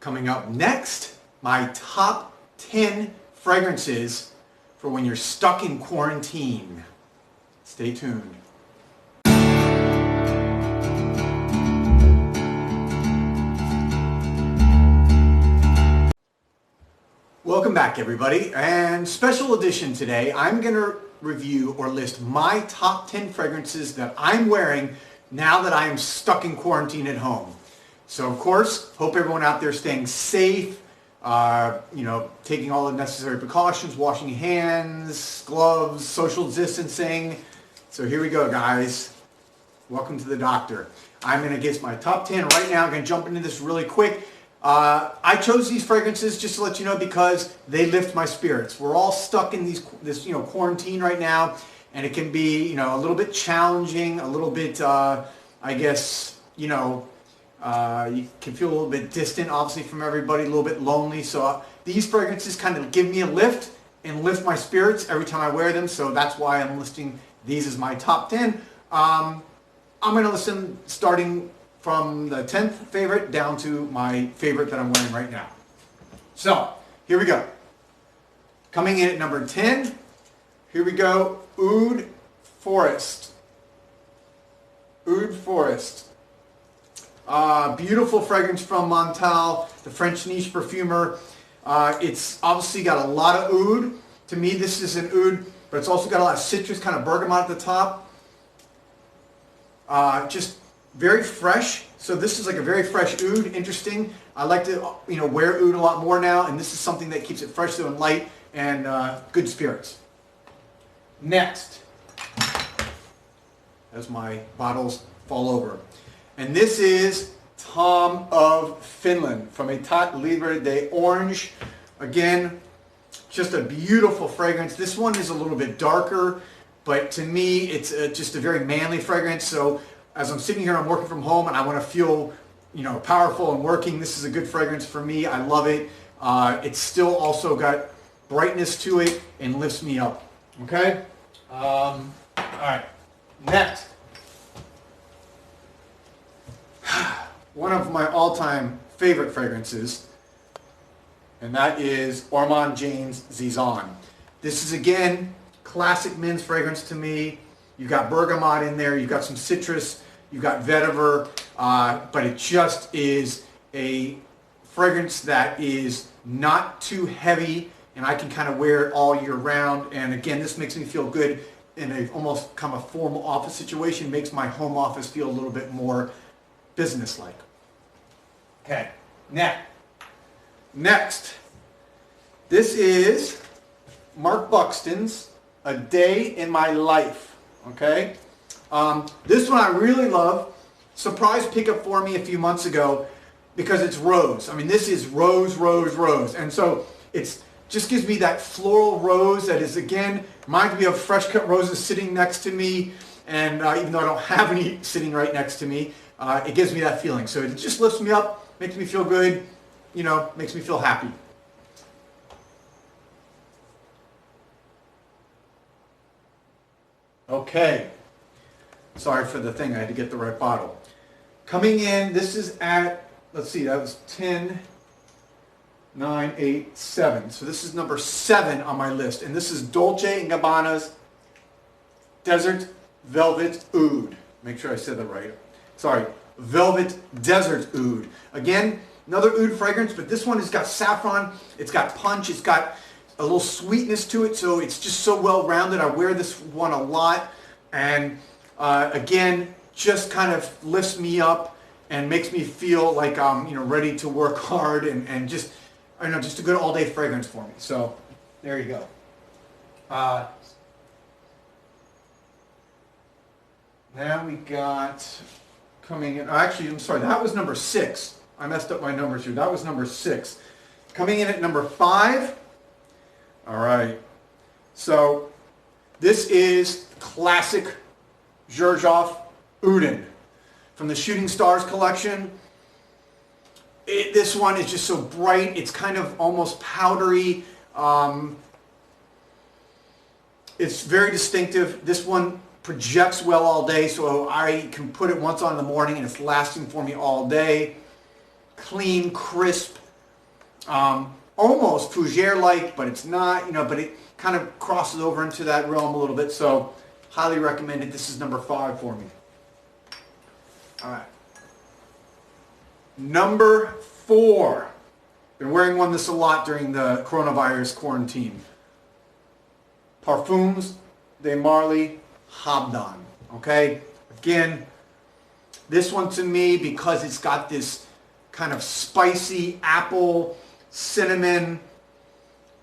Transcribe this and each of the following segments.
Coming up next, my top 10 fragrances for when you're stuck in quarantine. Stay tuned. Welcome back, everybody, and special edition today. I'm going to review or list my top 10 fragrances that I'm wearing now that I am stuck in quarantine at home. So, of course, hope everyone out there is staying safe, taking all the necessary precautions, washing hands, gloves, social distancing. So here we go, guys. Welcome to the doctor. I'm going to get my top 10 right now. I'm going to jump into this really quick. I chose these fragrances just to let you know because they lift my spirits. We're all stuck in this quarantine right now, and it can be a little bit challenging, a little bit you can feel a little bit distant, obviously, from everybody, a little bit lonely. So these fragrances kind of give me a lift and lift my spirits every time I wear them. So that's why I'm listing these as my top 10. I'm going to list them starting from the 10th favorite down to my favorite that I'm wearing right now. So here we go. Coming in at number 10, here we go, Oud Forest. Oud Forest. Beautiful fragrance from Mont, the French niche perfumer. It's obviously got a lot of oud. To me, this is an oud, but it's also got a lot of citrus, kind of bergamot at the top. Just very fresh. So this is like a very fresh oud. Interesting. I like to wear oud a lot more now, and this is something that keeps it fresh and light and good spirits. Next, as my bottles fall over. And this is Tom of Finland from Etat Libre de Orange. Again, just a beautiful fragrance. This one is a little bit darker, but to me, it's just a very manly fragrance. So as I'm sitting here, I'm working from home, and I want to feel, powerful and working. This is a good fragrance for me. I love it. It's still also got brightness to it and lifts me up. Okay. All right. Next. One of my all-time favorite fragrances, and that is Armand James Zizan. This is, again, classic men's fragrance to me. You've got bergamot in there, you've got some citrus, you've got vetiver, but it just is a fragrance that is not too heavy, and I can kind of wear it all year round. And again, this makes me feel good in a almost kind of formal office situation, makes my home office feel a little bit more business-like. Okay, next. This is Marc Buxton's A Day in My Life. Okay, this one I really love. Surprise pickup for me a few months ago because it's rose. I mean, this is rose, and so it's just gives me that floral rose that is, again, reminds me of fresh cut roses sitting next to me, and even though I don't have any sitting right next to me, it gives me that feeling. So it just lifts me up, makes me feel good, makes me feel happy. Okay. Sorry for the thing. I had to get the right bottle. Coming in, this is at, let's see, that was 10, 9, 8, 7. So this is number 7 on my list. And this is Dolce Gabbana's Desert Velvet Oud. Make sure I said that right. Sorry, Velvet Desert Oud. Again, another oud fragrance, but this one has got saffron, it's got punch, it's got a little sweetness to it, so it's just so well-rounded. I wear this one a lot, and again, just kind of lifts me up and makes me feel like I'm ready to work hard, and just just a good all-day fragrance for me. So there you go. Now we got coming in. Actually, I'm sorry. That was number 6. I messed up my numbers here. That was number 6. Coming in at number 5. All right. So this is classic Xerjoff Ouden from the Shooting Stars collection. This one is just so bright. It's kind of almost powdery. It's very distinctive. This one projects well all day, so I can put it once on in the morning and it's lasting for me all day. Clean, crisp, almost fougere-like, but it's not, but it kind of crosses over into that realm a little bit. So highly recommended. This is number 5 for me. All right. Number 4. Been wearing this a lot during the coronavirus quarantine. Parfums de Marly Habdan. Okay? Again, this one to me, because it's got this kind of spicy apple, cinnamon,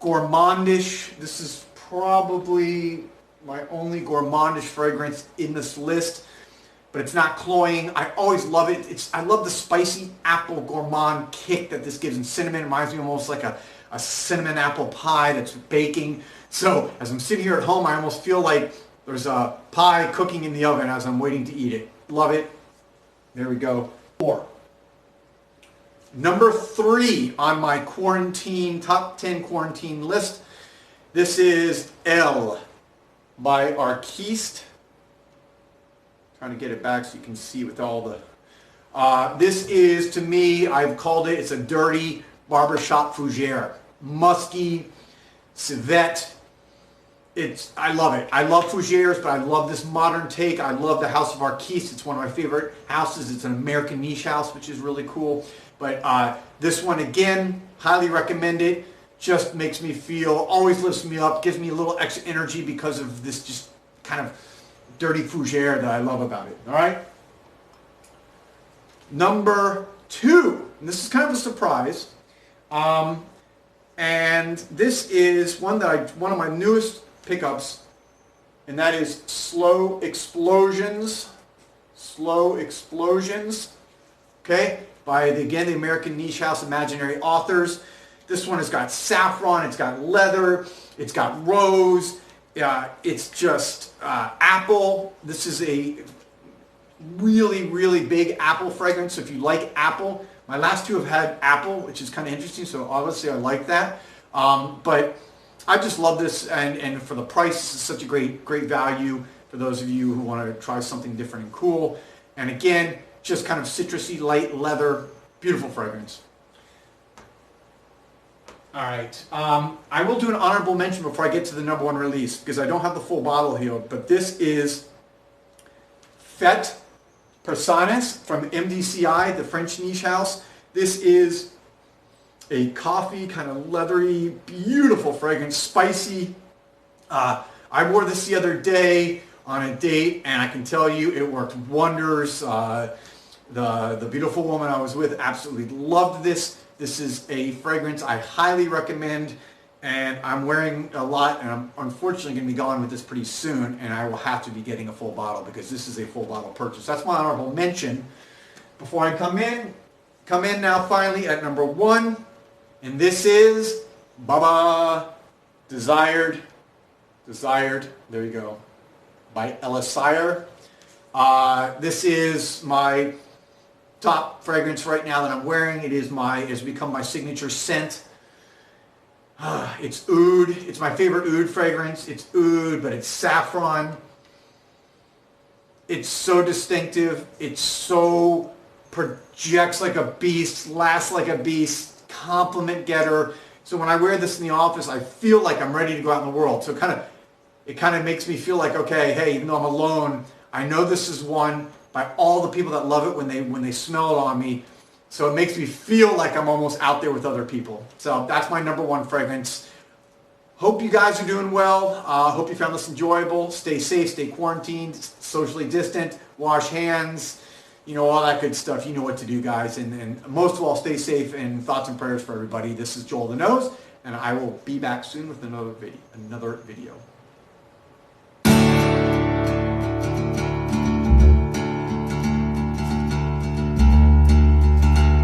gourmandish. This is probably my only gourmandish fragrance in this list, but it's not cloying. I always love it. I love the spicy apple gourmand kick that this gives. And cinnamon reminds me almost like a cinnamon apple pie that's baking. So as I'm sitting here at home, I almost feel like there's a pie cooking in the oven as I'm waiting to eat it. Love it. There we go. 4. Number 3 on my top 10 quarantine list. This is Elle by Arquiste. Trying to get it back so you can see with all the... this is, to me, I've called it, it's a dirty barbershop fougere. Musky, civet. I love it. I love fougeres, but I love this modern take. I love the House of Arquiste. It's one of my favorite houses. It's an American niche house, which is really cool. But this one, again, highly recommend it. Just makes me feel, always lifts me up, gives me a little extra energy because of this just kind of dirty fougere that I love about it. All right? Number 2, and this is kind of a surprise, and this is one of my newest pickups, and that is Slow Explosions. Slow Explosions, okay, by, again, the American niche house Imaginary Authors. This one has got saffron, it's got leather, it's got rose, it's just apple. This is a really, really big apple fragrance. So if you like apple, my last 2 have had apple, which is kind of interesting. So obviously I like that. But I just love this, and for the price, this is such a great value for those of you who want to try something different and cool. And again, just kind of citrusy, light leather, beautiful fragrance. All right, I will do an honorable mention before I get to the number 1 release, because I don't have the full bottle here, but this is Fête Personnes from MDCI, the French niche house. This is a coffee, kind of leathery, beautiful fragrance, spicy. I wore this the other day on a date, and I can tell you it worked wonders. The beautiful woman I was with absolutely loved this. This is a fragrance I highly recommend, and I'm wearing a lot, and I'm unfortunately going to be going with this pretty soon, and I will have to be getting a full bottle because this is a full bottle purchase. That's my honorable mention. Before I come in now finally at number 1, and this is Baba Desired, there you go, by Elisire. This is my top fragrance right now that I'm wearing. It has become my signature scent. It's oud. It's my favorite oud fragrance. It's oud, but it's saffron. It's so distinctive. It so projects like a beast, lasts like a beast, compliment getter. So when I wear this in the office, I feel like I'm ready to go out in the world. So it kind of makes me feel like, okay, hey, even though I'm alone, I know this is one by all the people that love it when they smell it on me. So it makes me feel like I'm almost out there with other people. So that's my number 1 fragrance. Hope you guys are doing well. Hope you found this enjoyable. Stay safe, stay quarantined, socially distant, wash hands, all that good stuff. You know what to do, guys. And most of all, stay safe, and thoughts and prayers for everybody. This is Joel the Nose, and I will be back soon with another video.